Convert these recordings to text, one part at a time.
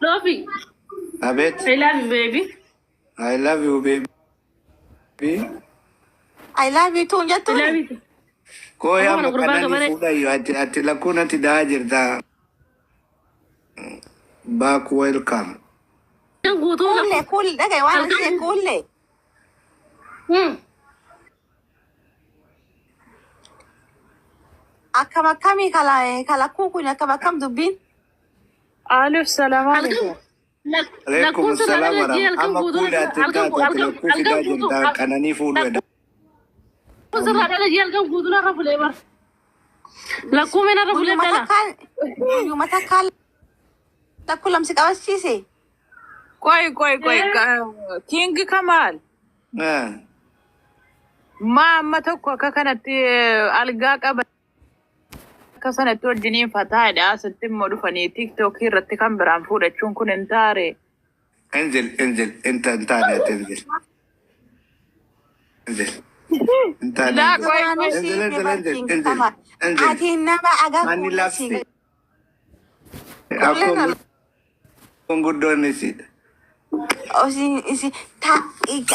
Sophie. أبيت. I love you, baby. I love you, baby. I love you too. I love you. Koya Ano ka makana ni ba? fuda yu ati lakuna ti dajir da back welcome. Yang guto Kule, na. kule. Dagay, wala siya kule. Akamakami kala kuku niya akamakam dubin. Alif salam alaikum. Alaikum assalam warahmatullahi ama kule ati tata laku fi dajir da kanani fuda da. Kung sa rada lagi algam guto na rafu lebar. Laku mena rafu lebar na. Yung matakal. Takulam si kawas chise. Koi. King Kamal. Ma tokko ka kanatti algaa qaba. Akka sanatti wajjiniin fataadha. Asittiin immoo dhufanii TikTok irratti kan biraan fuudhachuun kun hin taare. Angel, intane Angel. Intane. Ati nama agak Mani lapsi. Aku penggudoan isi. Isi tak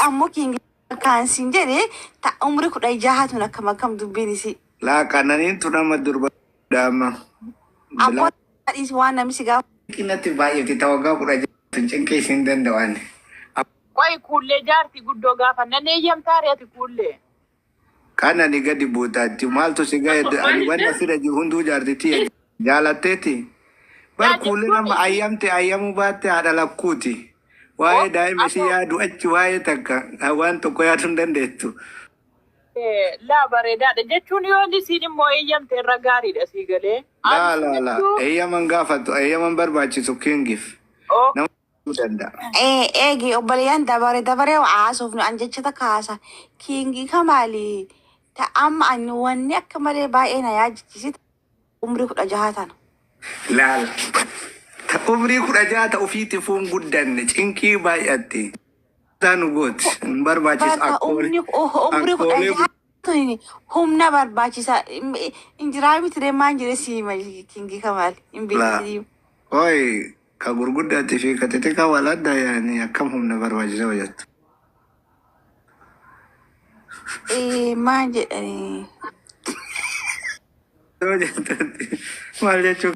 ammo king kan sinjere tak umri kuda jahat nak makam dubin isi. La kananin tu nama durba dama. Apa is one nam siga. Kina tiba itu tawaga kuda tuncengke sindan dawan. Koi kulle jaarti guddoo gaafa nanee yamtaare ati kulle. Kana ni gadi buta ti mal to siga ani wani sira ji hundu jarti ti jalateti. Bar kulle nama ayamu bate ada lakuti. Wae dai mesi ya du achi wae takka awan to ko ya tundan detu. La bareedaadha jechuun yoo inni siin immoo eeyyamte irra gaariidha sii galee. La. Eeyyaman gaafatu eeyyaman barbaachisu kingif. Nama danda. Egi obboleeyyan dabare haasofnu an jechata kaasa. Kingi Kamali ta amma ani wanni akka malee baay'ee na yaajjisiisa umrii 16. La. Umrii 16 ofiiti fuun guddanne cinkii baay'atti. Taanu gooti barbaachisu umrii 16 humna barbaachisa injiraa miti deemaan jire siima Kingi Kamali hin beekne. Oi ka gurguddaatti fi ka xixiqqaa waladda yaani akkam humna barbaachisa hojjettu. Maal jedhanii? Maal jechuun?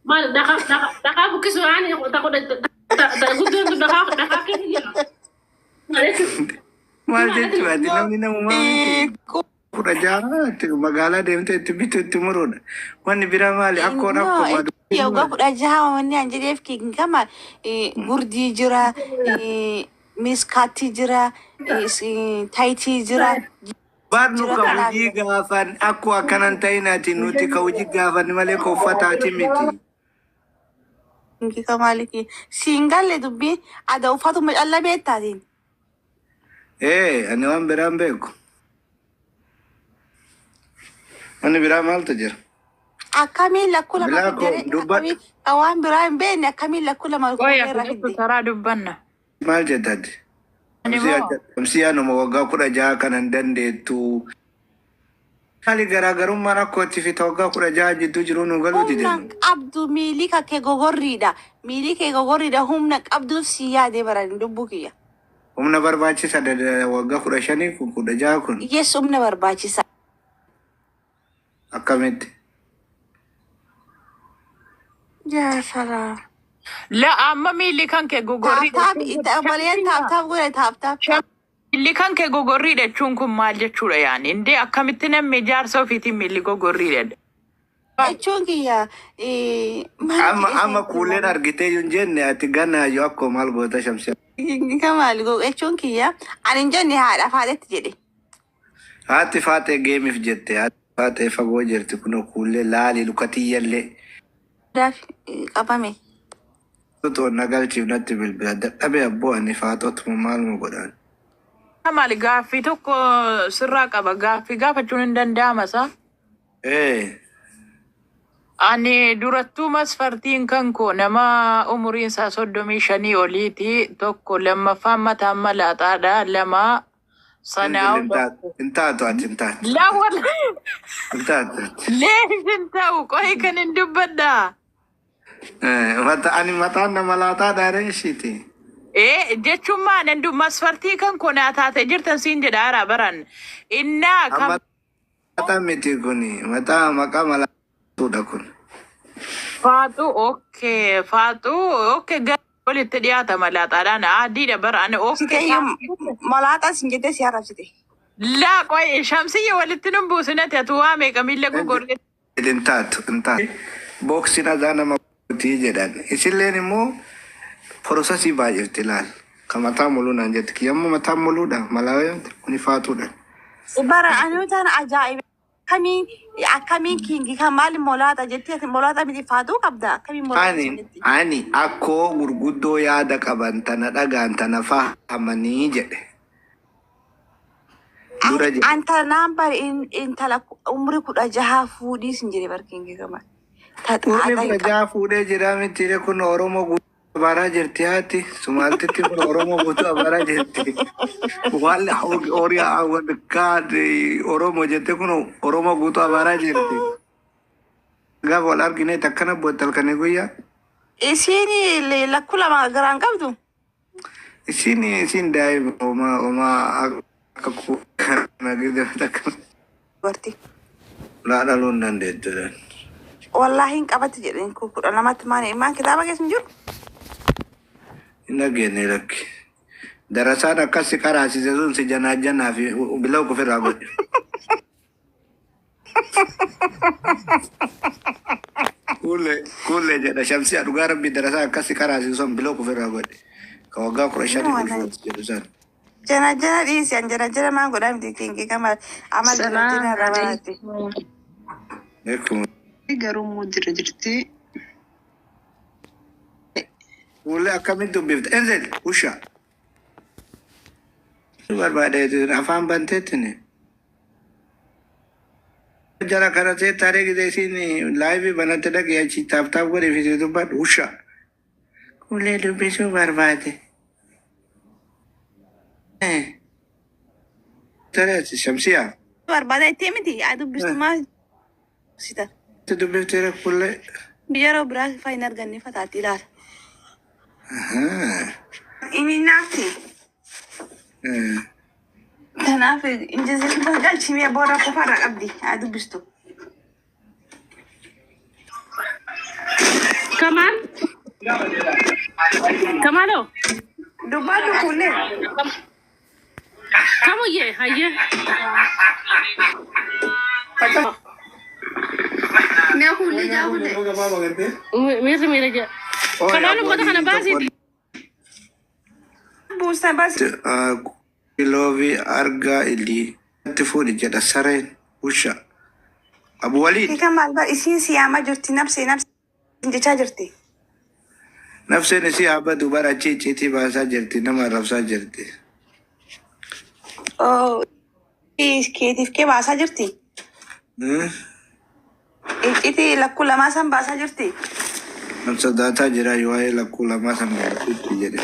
Mal daka bukisu ani takut guto tu daka kini ya. Maal jechuun ati namni namumaa kudha jaha magaalaa deemte itti bitu itti muruudha. Wanni biraa maali akkoon akkuma Yoga kudha jaha wanni an jedheef Kingi Kamal gurdii jira, miskaatti jira, taayitii jira. Barnu ka hojii gaafan akkuma akkanan ta'inaati nuti ka hojii gaafan malee ka uffataati miti. Kingi Kamal siingalle dubbii ada uffatu macalla beektaatiin. Ani waan biraan beeku. Wanni biraa maaltu jira? Akkamiin lakkuu lama fidee waan biraa hin beekne akkamiin lakkuu lama Koi akkasitti karaa dubbanna. Maal jettati? Amsiyaanuma waggaa 16 kanan dandeettu. Maali garaagarummaan akkootti fi waggaa 16 jidduu jiru nu galuu dide. Humna qabdu miilii kee gogorriidha. Miilii kee gogorriidha humna qabduuf si yaadee baran dubbuu kiyya. Humna barbaachisa waggaa 15 kun 16 kun. Yes humna barbaachisa. Akkamitti? Jaafara. La amma miilli kan kee gogorriidha. Obboleeyyan taaptaap godhe taaptaap. Miilli kan kee gogorriidha jechuun kun maal jechuudha yaani? Indee akkamitti namni jaarsa ofiitiin miilli gogorriidha? Jechuun kiyya. Amma kuuleen argitee yuun jenne ati ganaa yoo akkoo maal goota shamsi. Kingi Kamal jechuun kiyya. Ani hin jenne haadha faatetti jedhe. Haati faatee geemiif jette haati faatee fagoo jirti kun kuulee laali lukatiyyallee. Daaf qabame. Tutu nagalchiif natti bilbila dadhabee abboo ani faatotuma maaluma godhaan. Kamal gaaffii tokko sirraa qaba. Gaaffii gaafachuun hin danda'ama saa? Ani durattuu masfartiin kan koo nama umuriin isaa 35 oliiti. Tokko lammaffaan mataan malaaxaadha. Lama sanaa Intaatu ati intaatu. lawal Intaatu. leef hin ta'u qohi kan hin dubbaddaa. Ani mataan nama laataa daaree ishiiti. jechuun maan endu masfartii kan kun taate jirtan siin jedha haaraa baran. Innaa kam Mataa miti kuni. Mataa maqaa malaatuudha kun. faatu okay walitti dhiyaata malaaxaadhaan adiidha baraan Malaaxaa sin jettee si arrabsite. laa qoy shamsiyya walitti nun buusinati atu waa meeqa miilla gugurge Intaatu. Booksiin azaa nama guutii jedhan. Isilleen immoo porosesii baay'eetti ilaal. Kan mataa muluu naan jetti. Kiyyammoo mataa muluudha. Malaayaan kuni faatuudha. Bara anu tan ajaa'iba. Akkamiin kiingi kan maali molaaxa jettee ati molaaxa miti faatuu qabda. Akkamiin molaaxa sin jetti. Ani akkoo gurguddoo yaada qaban tana dhagaan tana fahamanii jedhe. Dura jedhe. Anta naambar intala umri 16 fuudhii sin jedhe barkiingi kama. Fuudhee fajaa fuudhee jira miti kun Oromoo guutuu abaraa jirti haati. Sumaaltitti kun Oromoo guutuu abaraa jirti. Waan horiyaa kaadhi Oromoo jette kun Oromoo guutuu abaraa jirti. Gaafa wal argine takkana boottal kan guyyaa. Isiin lakkuu lama garaan qabdu. Isin daa'ima homaa akka kuukana giddu takkana. Barti. Dhaluun dandeettuudha. Wallahi hin qabatti jedheen kudha lamatti maani imaan kitaaba keessa hin jiru. Hin dhageenye lakki. Darasaan akkasi karaasise sun si janaa fi bila ofirraa godhe. Kuulee jedha shamsi dhugaa rabbi darasaan akkasi karaasise sun bila ofirraa godhe. Ka waggaa 15 jedhu san. Jana dhiisi an jana maan godhaa miti kiingi kama amal jana rabaati. Beekuma. Garuu muudira jirti. Kuulee akkamitti dubbifta? Enzel usha. Barbaade afaan banteettini. Jara kana ta'e taaree gidee isin laayivii banatti dhaqee achi taaptaap godhee fi dubbadhu usha. Kuulee dubbisuu barbaade. Tareeti shamsiyaa. Barbaada itti miti yaa dubbistu maa sita. Dubbifteera kuulee. Yeroo biraa faayin arganne fataatti ilaala. Inni naafti. Kanaaf injizii galchimee booda qofaarra qabdi haa dubbistu. Kamalo. Dubbatu kuulee. Kamuye haye. Mee kuulee jaawulee. Mira ja. Kamalo kota kana basi. Buusa basi. Iloovi argaa ilii itti fuudhi jedha sareen usha. Abu Waliid. Kika maal bar isiin siyaama jirti nabsee jechaa jirti. Nafseen isii abba dubara achi icciitii baasaa jirti nama arrabsaa jirti. Keetiif kee baasaa jirti. Icciitii lakkuu lamaa san baasaa jirti. Nam sodaataa jira waa'ee lakkuu lamaa san baasuutti jedhe.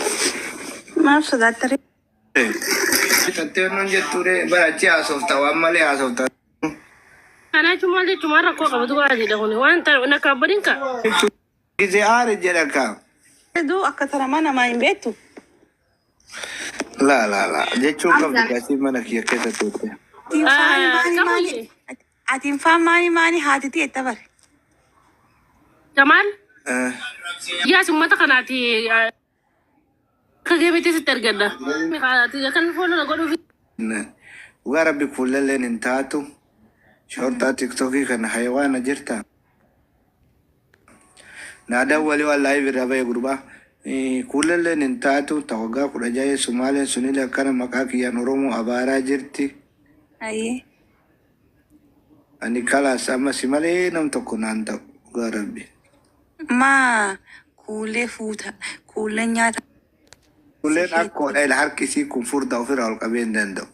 Maaf sodaattare. Tattee non jetture bara achi haasofta waan malee haasofta. Kana cuma rakkoo qabatu waa jedha kuni waan nakka badinka. Gizee aare jedha kaa. Duu akka taramaa namaa hin beektu. La jechuun qabdu gaasii mana kiyya keessa turte. Atiin faan maani haatiti etta bare. Jamal. Yaa summata kanaati. Kageemiti sitti argadda. Kan fuuldura godhuufi. Dhugaa rabbi kuulleen hin taatu. Shortaa tiktokii kana hayawaana jirta. Naadaan walii wallaahi birraa bahee gurbaa. Kuulleen hin taatu tawaggaa 16 Sumaaleen sunillee akkana maqaa kiyyaan Oromoo abaaraa jirti. Ayyee. Ani kalaas amma si malee nam tokko naan ta'u dhugaa rabbi. Maa kuulee fuuta kuulee nyaata. Kuulleen akkoodha ila harkisii kun furdaa ofirraa ol qabee hin danda'u.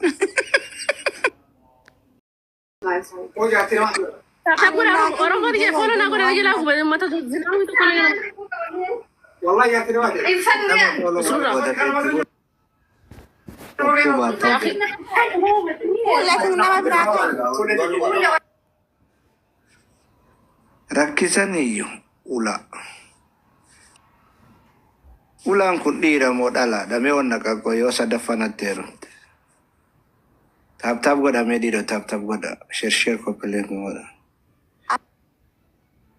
Oromoo dijee fooloo naa godhana jalaa gubate mata zinaamu tokko na jedhama. Rakkisan iyyuu ula. fuulaan kun dhiira moo dhala dhamee onna qaqqoo yoo sadaffanatti heerumte. Taap godhamee dhiira taap godha sheer koppileen kun godha.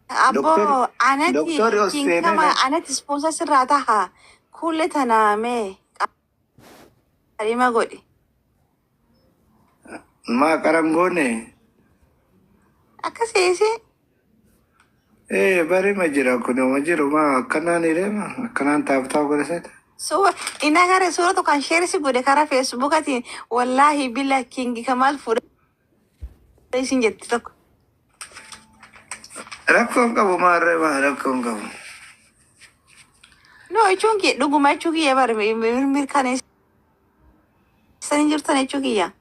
Abbo anati Doktorri ol seenee kingama anati sponsor sirraa taha kulle taname qarima godhi. maa qarangoone. Akkasiisi. Bari ma jira kun ma jiru maa akkanaan hidhema akkanaan taap godhaseeta. Suura ina gara suura to kan share si godhe kara Facebook ati wallahi bila kingi kamal fuudha isin jetti tokko. Rakkoon qabu maarree maa rakkoon qabu. No chunki dhuguma chunki ya bar mirkaneessa sani jirtan chunki ya.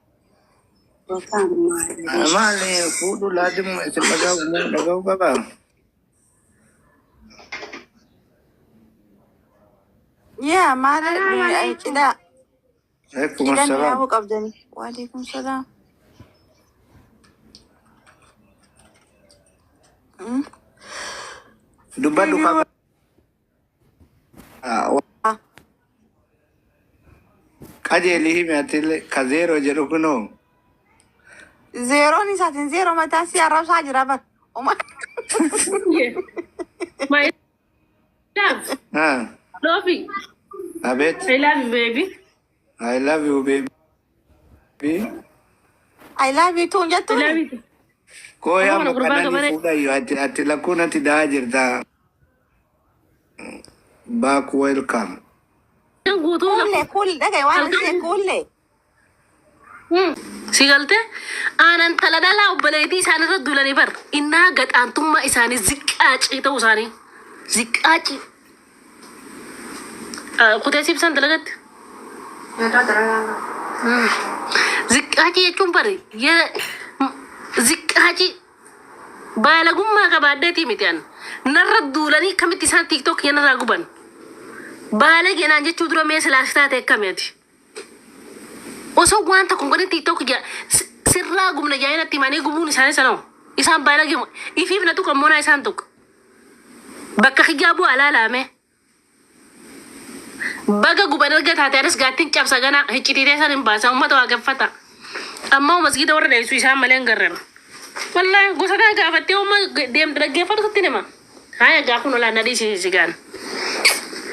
Maali fuudhu laadimu isin dhaga'u qabaa. Ya maala cida Waalaikum cida assalam. miyaa'uu qabdani. Waalaikum salaam. Dubbadhu qaba. Qajeelii himi atillee ka zeeroo jedhu kunoo. Zeeroon isaatiin zeeroo mataan si arrabsaa jira bar. Oma. My love, Ah, Lofi, abet. I love you, baby. I love you baby. I love you too jettu. I love you. Kooyaa Mana gurbaa maqananii gabaree. fuudhayyuu ati lakkuun ati daa jirta. Back welcome. Yang guutuu Kulle kulle dhagaye waan ishee kulle. si galte aanan tala dhalaa obboleetii isaan irra duulanii bar innaa gadhaantummaa isaanii ziqqaacii ta'uu isaanii ziqqaacii kutee sibsan dalagatti ziqqaacii jechuun bari ziqqaacii baalagummaa qabaaddeetii miti an narra duulanii kamitti isaan tiiktook yanarraa guban baala geenaan jechuu dura mee silaas taate akkamiiti osoo wanta kun godhe tiiktook sirraa gumna jaayinatti himanii gubuun isaanii sanoo isaan baala geemu ifiif na tuqa moonaa isaan tuqa bakka xiyyaa bu'aa laalaame baga guban erga taate anis gaattiin cabsa gana hiccitiitee san hin baasa ummata waaqeffata ammoo masgiida warra dheessu isaan malee hin garran wallahi gosa kana gaafattee umma deemte dhaggeeffatu sitti hima haya gaafun olaa nadhii sigaan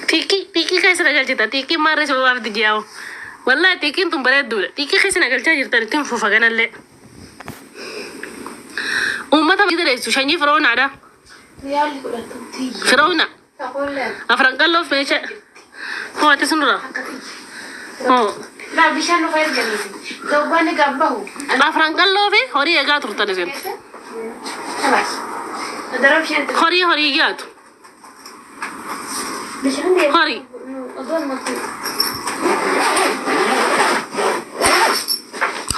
tiikii keessa nagalchita tiikii maarree sababaaf dijaawu wallahi tiikiin tun bareedduudha tiikii keessa nagalchaa jirtan ittiin fufa ganallee ummata masgiida dheessu shanyii firoonaadha firoona afran qalloof meeshaa ho'ate sunura La bishaan nu fayyadanii. Gabbaani gabbahu. afran qalloo fi horii eegaa turtan isin Abas. Darab bishaan. horii gaatu Bishaan deemu. horii Odoon matu.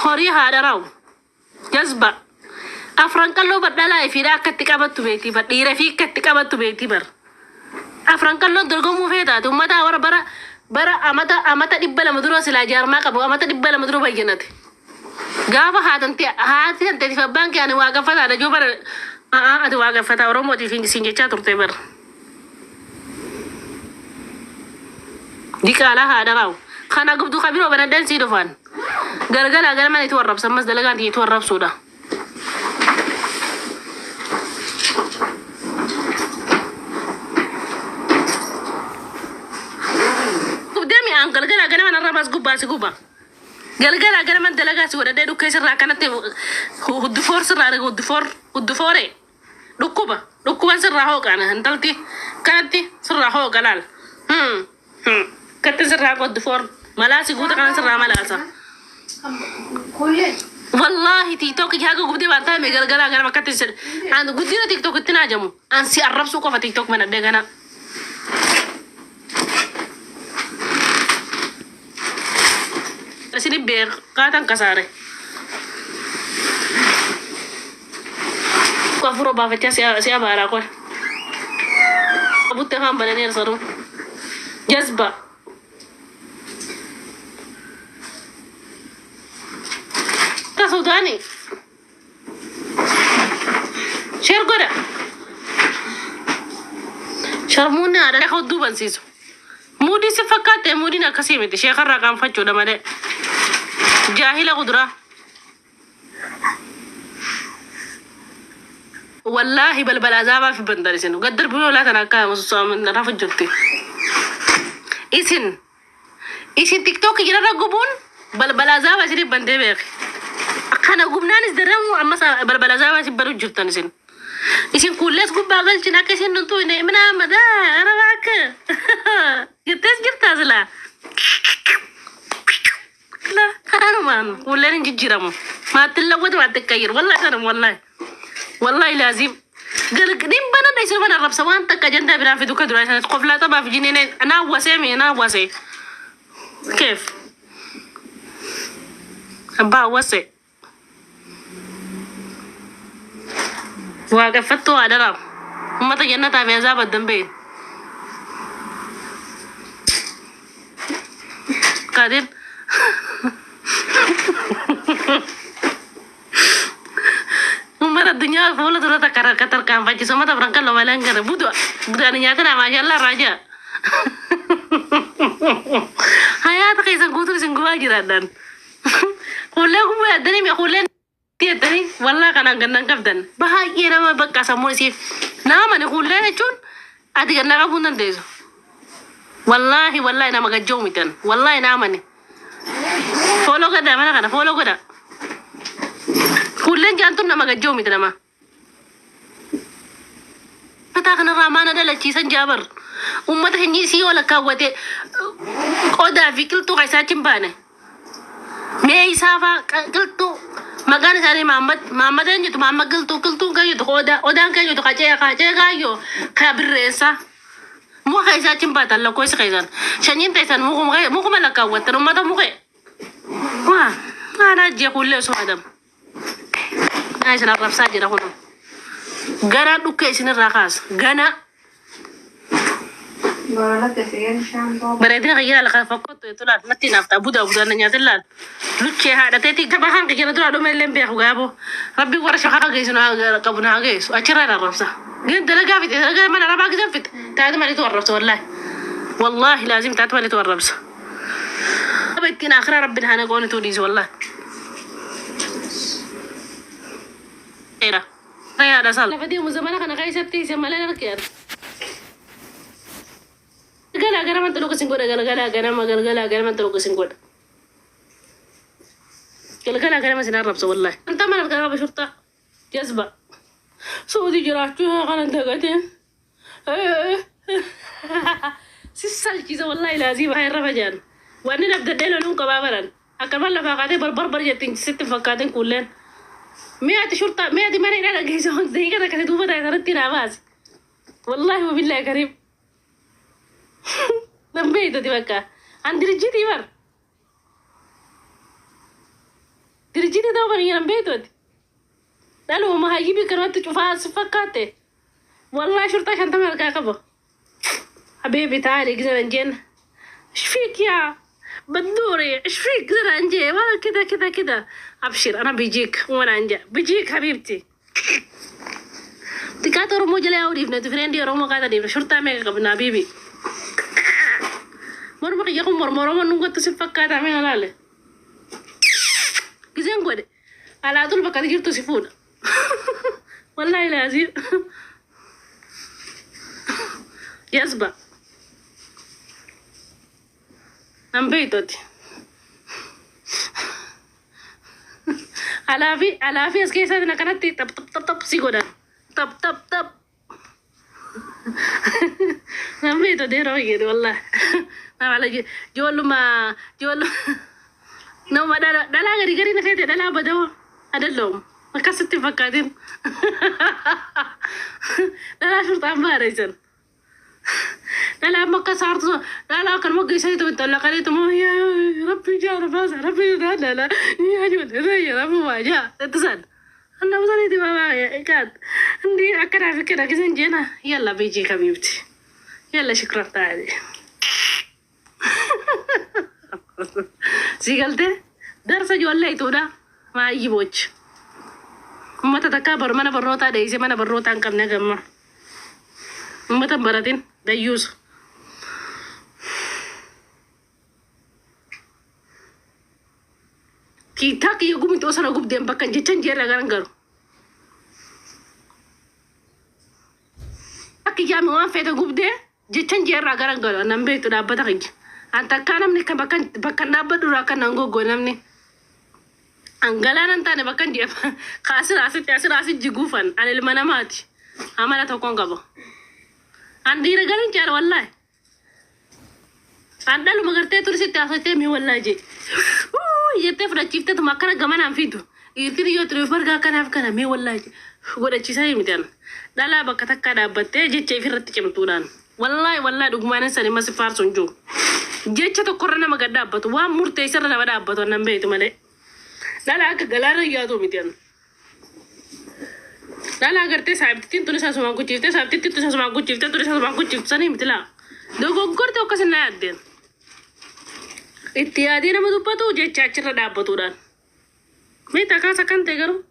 horii haadha raawu jazba afran qalloo badhalaa ifiidha akka itti qabattu beektii bar dhiira fi akka itti qabattu beektii bar afran qalloo dorgomuu feetaate ummata warra bara amata 200 dura silaa jaarmaa qabu amata 200 dura bayyanate gaafa haati tanteetiif abbaan kee ani waaqeffataadha joo bara ati waaqeffataa oromootiif siin jechaa turte bar diqaalaa haadha raawu kana gubduu kabiroo banaddan sii dhufaan gargara mana itu warrabsan mas dalagaan itu warrabsuudha gubdami an galgala mana rabas gubba si gubba galgala man dalagaa si godhadhee dhukkee sirraa kanatti huddufoor sirraa huddufoore dhukkuban sirraa hooqaana hintalti kanatti sirraa hooqa laal katti sirraa huddufoor malaasi guuta kana sirraa malaasa Kulle. والله تيك توك ياغو غبدي بانتا مي غلغلا غنا مكتي سر اند غدينا تيك توك تناجمو ان سي عرب سوق في تيك توك من دغنا سيني بير قاتن كساره كفرو بافتيا سي بارا كو ابو تهم بنانير سرو جذبه سوداني شير قرا شرمونا على خدو بنسيسو مو مودي سفكات مودي نكسيمتي شيخ الرقم فتشو دمالي جاهلة قدرة والله بلبل عذابا في بندرسين وقدر بيقولوا لا تناكا مصوصا من رافع جبتي إيسن تيك توك جرى رقبون بلبل عذابا سيدي بندي بيخي أنا قمنا نزدرمو أما بلبل عذابا سيبرو جبتان سين إيسن كوليس قبا قلتنا كسين ننتو إني من آمدا أنا باك جبتاس جبتاس لا لا أنا مان كولين نجيرمو ما تلوت ما تكير والله سنم والله لازم قال قديم بنا دايس بنا رب سوان تك جندا بنا في دوكا دراسة قفلا طبعا في جنين أنا واسي كيف أبا واسي وقفتو على رب وما تجنة في عذاب الدنبين قادر umar dunia full turut katar kampanye semua tak berangkat lo malang kan budak nyata nama Allah raja hayat kayak sanggutur sangguh aja dan kuliah aku buat dan ini kuliah tiada tadi wallah kan angkat kapten bahagia nama bekas semua sih nama nih kuliah cun adi kan nak pun nanti wallahi nama gajau mitan wallahi nama nih follow kada mana kada follow kada kulen jantung nama gajau mitra nama. Kata kena ramana adalah cisan Jabar. Umat hanya si olah kawate. Oda fikir tu kaisa cimpane. Mei safa kil tu magan sari Muhammad dan itu Muhammad kil tu kayu tu oda kayu tu kaca kayu kabresa. Mu kaisa cimpata Allah kau sekaisan. Shanyin taisan mu kumala kawat rumah tu mu ke. Wah, mana dia kulen so Adam. Ay sinarraf sa jira kuno gana dukke sinarrakas gana beredina kaya la fakot to la mati nafta buda nanya telan luce hada teti kabahan kaya to ado melen be gabo rabbi wara shaka gayso na kabuna gayso achira la rafsa gen dalaga fit dalaga mana raba gizan fit taad mali to rafsa wallahi lazim taad mali to rafsa بيتنا اخر ربنا هنا قوني توديز والله Raya ada salah. Dapat dia muzamana kana kai septi semala nakir. Gara-gara man tuluk singkod gara-gara man tuluk singkod. Gara-gara man sinar rabsa wallahi. Anta mana gara bashurta jazba. Saudi jiratu kana dagatin. Sisal kiza wallahi lazim hay rafajan. Wani nabda delo nunka babaran. Akamal la faqade barbar jatin sit faqaden kullen. مئة شرطة 100 مرة أنا جايزون زي كذا كذا دوبة تغرتي نعماز والله وبالله كريم نبيتو تبكى عن درجتي مر درجتي دوبة هي نبيتو لأنه ما هيجيبي كروات تشوفها صفقاتي والله شرطة عشان تمر كاكبو حبيبي تعالي كذا نجين ايش فيك يا بدوري ايش فيك زر انجي ما كذا ابشر انا بيجيك وانا انجا بيجيك حبيبتي تكاتو رمو جلي اودي فنت فريندي رمو قاعده دي شرطه ميك قبنا بيبي مرمو يقوم مرمو نغو تسفكاتا مين لاله كزين غودي على طول بقى جيرتو سيفون والله لازم يسبا نبيتوتي على في اسكي سادنا كانت طب سيغودا طب نبيتو دي روي والله ما على جولو نو ما دلا غري نفيت دلا بدو ادلهم ما كست فكادين دلا شرطه امباريزن لا ما كسرت لا كان ما قيسيت وتطلق عليه مو يا ربي جاء نفاس ربي لا يا جود يا ربي ما جاء تتصل انا وصلت بابا كاد عندي اكره فكره كذا جينا يلا بيجي حبيبتي يلا شكرا تعالي سيقلت درس جولي تودا ما يجيبوش ما تتكابر mana berrota deh mana berrota angkamnya gamma ما تبردين ديوز Kiitaa kiyya gumitoo sana gubdeen bakka jechan jeerra garan garu. Akka jaami waan feete gubdee jechan jeerra garan garu nan beektu dhaabbata kiyya. Anta akka namni kan bakka dhaabbatu irraa kan nan goggoo namni. Angalaan taane bakka deema kaasiraasitti jiguufan ani ilma namaati. Amala tokkoon qaba. An dhiira garin jaala wallaahi. An dhaluma gartee turisitti haasatee mi wallaahi jee. Jettee fudhachiiftee tuma akkana gamanaan fiitu. Dhiirtiin yoo ture bargaa kanaaf kana mi wallaahi jee. Godhachiisanii miti an. Dhalaa bakka takkaa dhaabbattee jecha ifirratti cimtuudhaan. Wallaahi dhugumaanin sani masi faarsuun jiru. Jecha tokkorra nama gad dhaabbatu waan murteessarra nama dhaabbatu nan beektu malee. Dhalaa akka galaana yaatu miti an. Dhalaa agartee saabittiin tuni saasumaan kuchiiftee saabittiin tuni saasumaan kuchiiftee tuni saasumaan kuchiiftanii miti laa. Dogoggorte akkasin na yaaddeen. Itti yaadee nama dubbatu jecha achirra dhaabbatuudhaan. Meeta kaasa kan ta'e garuu.